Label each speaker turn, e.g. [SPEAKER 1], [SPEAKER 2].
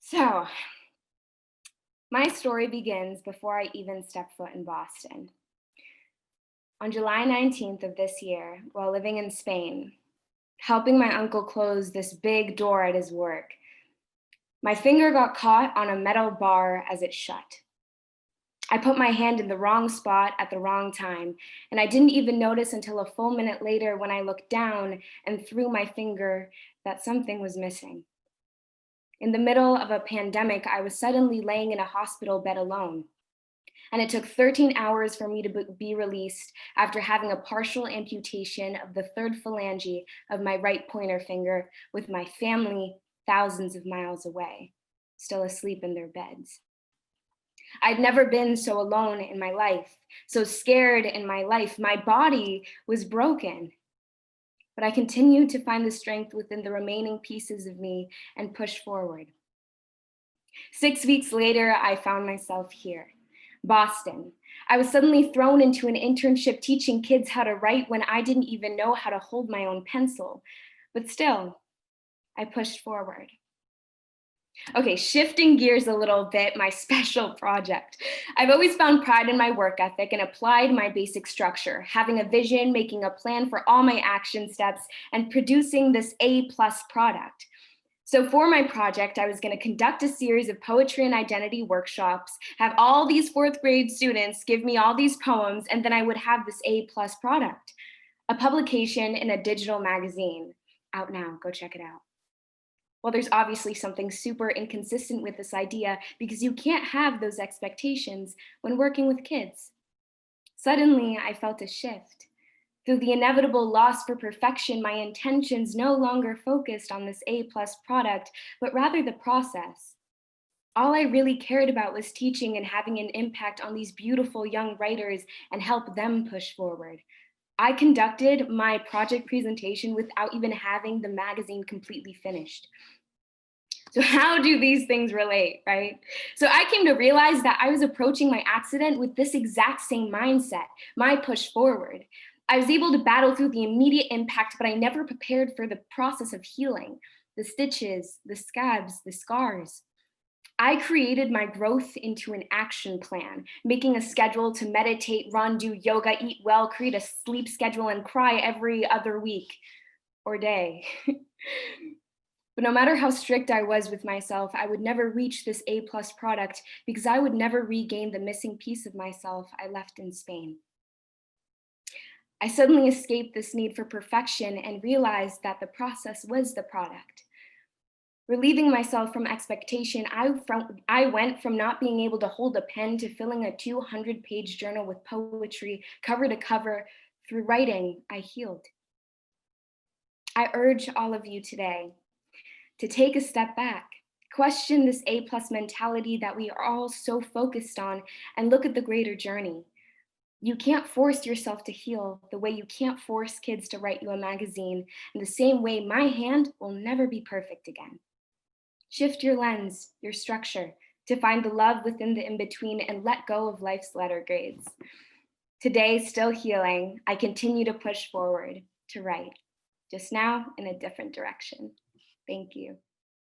[SPEAKER 1] So, my story begins before I even step foot in Boston. On July 19th of this year, while living in Spain, helping my uncle close this big door at his work, my finger got caught on a metal bar as it shut. I put my hand in the wrong spot at the wrong time, and I didn't even notice until a full minute later when I looked down and through my finger that something was missing. In the middle of a pandemic, I was suddenly laying in a hospital bed alone. And it took 13 hours for me to be released after having a partial amputation of the third phalange of my right pointer finger with my family thousands of miles away, still asleep in their beds. I'd never been so alone in my life, so scared in my life. My body was broken, but I continued to find the strength within the remaining pieces of me and push forward. 6 weeks later, I found myself here, Boston. I was suddenly thrown into an internship teaching kids how to write when I didn't even know how to hold my own pencil. But still, I pushed forward. Okay, shifting gears a little bit, my special project. I've always found pride in my work ethic and applied my basic structure, having a vision, making a plan for all my action steps, and producing this A-plus product. So for my project, I was going to conduct a series of poetry and identity workshops, have all these fourth grade students give me all these poems, and then I would have this A-plus product, a publication in a digital magazine. Out now, go check it out. Well, there's obviously something super inconsistent with this idea because you can't have those expectations when working with kids. Suddenly, I felt a shift. Through the inevitable loss for perfection, my intentions no longer focused on this A-plus product, but rather the process. All I really cared about was teaching and having an impact on these beautiful young writers and help them push forward. I conducted my project presentation without even having the magazine completely finished. So how do these things relate, right? So I came to realize that I was approaching my accident with this exact same mindset, my push forward. I was able to battle through the immediate impact, but I never prepared for the process of healing, the stitches, the scabs, the scars. I created my growth into an action plan, making a schedule to meditate, run, do yoga, eat well, create a sleep schedule, and cry every other week or day. But no matter how strict I was with myself, I would never reach this A-plus product because I would never regain the missing piece of myself I left in Spain. I suddenly escaped this need for perfection and realized that the process was the product. Relieving myself from expectation, I went from not being able to hold a pen to filling a 200-page journal with poetry, cover to cover. Through writing, I healed. I urge all of you today to take a step back, question this A-plus mentality that we are all so focused on, and look at the greater journey. You can't force yourself to heal the way you can't force kids to write you a magazine, in the same way my hand will never be perfect again. Shift your lens, your structure, to find the love within the in-between and let go of life's letter grades. Today, still healing, I continue to push forward, to write, just now in a different direction. Thank you.